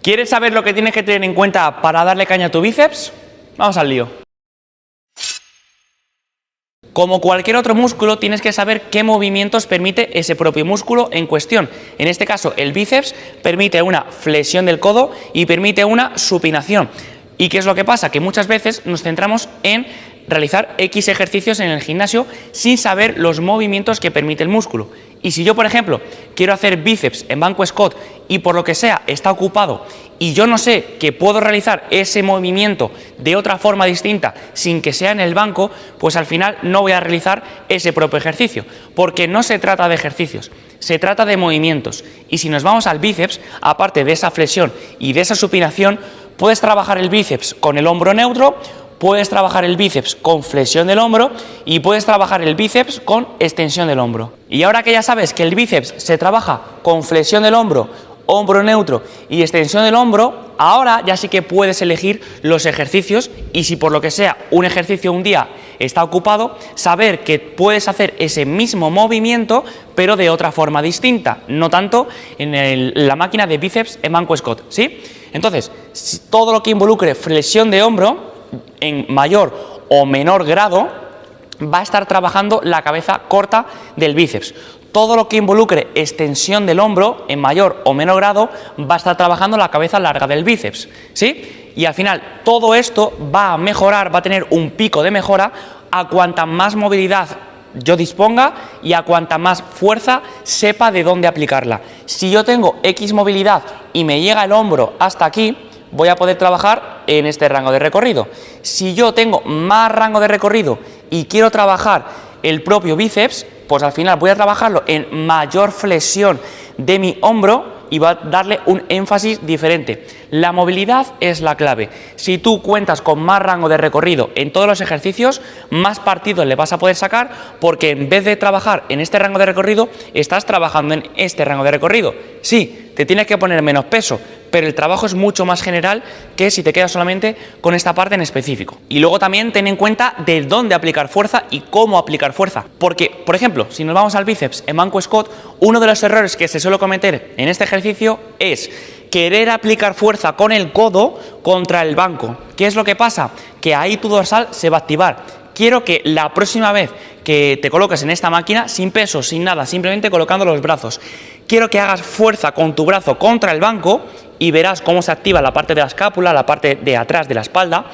¿Quieres saber lo que tienes que tener en cuenta para darle caña a tu bíceps? Vamos al lío. Como cualquier otro músculo, tienes que saber qué movimientos permite ese propio músculo en cuestión. En este caso, el bíceps permite una flexión del codo y permite una supinación. ¿Y qué es lo que pasa? Que muchas veces nos centramos en realizar X ejercicios en el gimnasio sin saber los movimientos que permite el músculo. Y si yo, por ejemplo, quiero hacer bíceps en banco squat y por lo que sea está ocupado y yo no sé que puedo realizar ese movimiento de otra forma distinta sin que sea en el banco, pues al final no voy a realizar ese propio ejercicio, porque no se trata de ejercicios, se trata de movimientos. Y si nos vamos al bíceps, aparte de esa flexión y de esa supinación, puedes trabajar el bíceps con el hombro neutro, puedes trabajar el bíceps con flexión del hombro y puedes trabajar el bíceps con extensión del hombro. Y ahora que ya sabes que el bíceps se trabaja con flexión del hombro, hombro neutro y extensión del hombro, ahora ya sí que puedes elegir los ejercicios y si por lo que sea un ejercicio un día está ocupado, saber que puedes hacer ese mismo movimiento pero de otra forma distinta, no tanto en la máquina de bíceps en banco squat, ¿sí? Entonces, todo lo que involucre flexión de hombro en mayor o menor grado va a estar trabajando la cabeza corta del bíceps. Todo lo que involucre extensión del hombro en mayor o menor grado va a estar trabajando la cabeza larga del bíceps, ¿sí? Y al final todo esto va a mejorar, va a tener un pico de mejora a cuanta más movilidad yo disponga y a cuanta más fuerza sepa de dónde aplicarla. Si yo tengo X movilidad y me llega el hombro hasta aquí, voy a poder trabajar en este rango de recorrido. Si yo tengo más rango de recorrido y quiero trabajar el propio bíceps, pues al final voy a trabajarlo en mayor flexión de mi hombro y va a darle un énfasis diferente. La movilidad es la clave. Si tú cuentas con más rango de recorrido en todos los ejercicios, más partido le vas a poder sacar porque en vez de trabajar en este rango de recorrido, estás trabajando en este rango de recorrido. Sí, te tienes que poner menos peso, pero el trabajo es mucho más general que si te quedas solamente con esta parte en específico. Y luego también ten en cuenta de dónde aplicar fuerza y cómo aplicar fuerza. Porque, por ejemplo, si nos vamos al bíceps en banco squat, uno de los errores que se suele cometer en este ejercicio es querer aplicar fuerza con el codo contra el banco. ¿Qué es lo que pasa? Que ahí tu dorsal se va a activar. Quiero que la próxima vez que te coloques en esta máquina, sin peso, sin nada, simplemente colocando los brazos, quiero que hagas fuerza con tu brazo contra el banco y verás cómo se activa la parte de la escápula, la parte de atrás de la espalda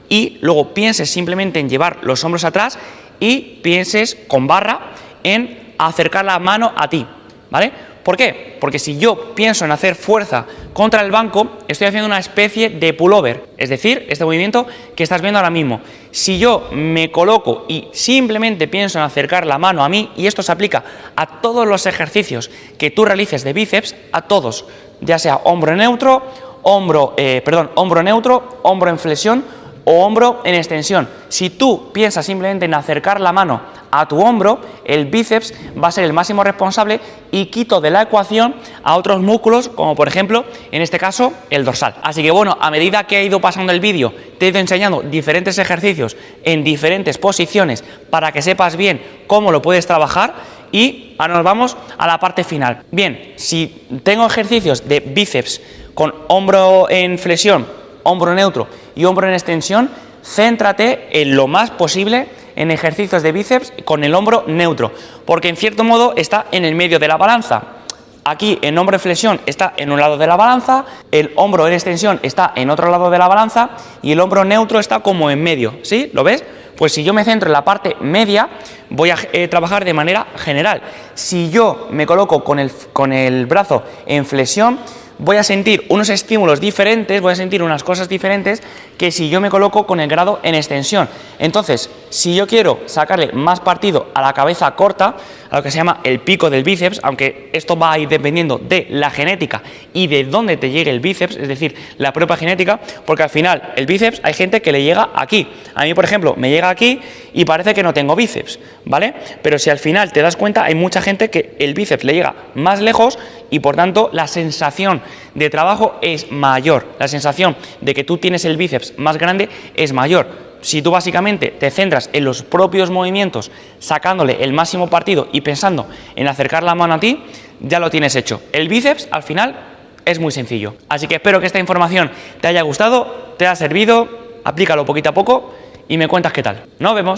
y luego pienses simplemente en llevar los hombros atrás y pienses con barra en acercar la mano a ti, ¿vale? ¿Por qué? Porque si yo pienso en hacer fuerza contra el banco, estoy haciendo una especie de pullover, es decir, este movimiento que estás viendo ahora mismo. Si yo me coloco y simplemente pienso en acercar la mano a mí, y esto se aplica a todos los ejercicios que tú realices de bíceps, a todos, ya sea hombro neutro, hombro en flexión o hombro en extensión. Si tú piensas simplemente en acercar la mano a tu hombro, el bíceps va a ser el máximo responsable y quito de la ecuación a otros músculos, como por ejemplo, en este caso, el dorsal. Así que bueno, a medida que he ido pasando el vídeo, te he ido enseñando diferentes ejercicios en diferentes posiciones para que sepas bien cómo lo puedes trabajar y ahora nos vamos a la parte final. Bien, si tengo ejercicios de bíceps con hombro en flexión, hombro neutro y hombro en extensión, céntrate en lo más posible en ejercicios de bíceps con el hombro neutro, porque en cierto modo está en el medio de la balanza. Aquí el hombro en flexión está en un lado de la balanza, el hombro en extensión está en otro lado de la balanza y el hombro neutro está como en medio, ¿sí? ¿Lo ves? Pues si yo me centro en la parte media, voy a trabajar de manera general. Si yo me coloco con el brazo en flexión, voy a sentir unos estímulos diferentes, voy a sentir unas cosas diferentes que si yo me coloco con el grado en extensión. Entonces, si yo quiero sacarle más partido a la cabeza corta, a lo que se llama el pico del bíceps, aunque esto va a ir dependiendo de la genética y de dónde te llegue el bíceps, es decir, la propia genética, porque al final el bíceps hay gente que le llega aquí. A mí, por ejemplo, me llega aquí y parece que no tengo bíceps, ¿vale? Pero si al final te das cuenta, hay mucha gente que el bíceps le llega más lejos y por tanto la sensación de trabajo es mayor, la sensación de que tú tienes el bíceps más grande es mayor. Si tú básicamente te centras en los propios movimientos, sacándole el máximo partido y pensando en acercar la mano a ti, ya lo tienes hecho. El bíceps al final Es muy sencillo. Así que espero que esta información te haya gustado, te haya servido, aplícalo poquito a poco y me cuentas qué tal. Nos vemos.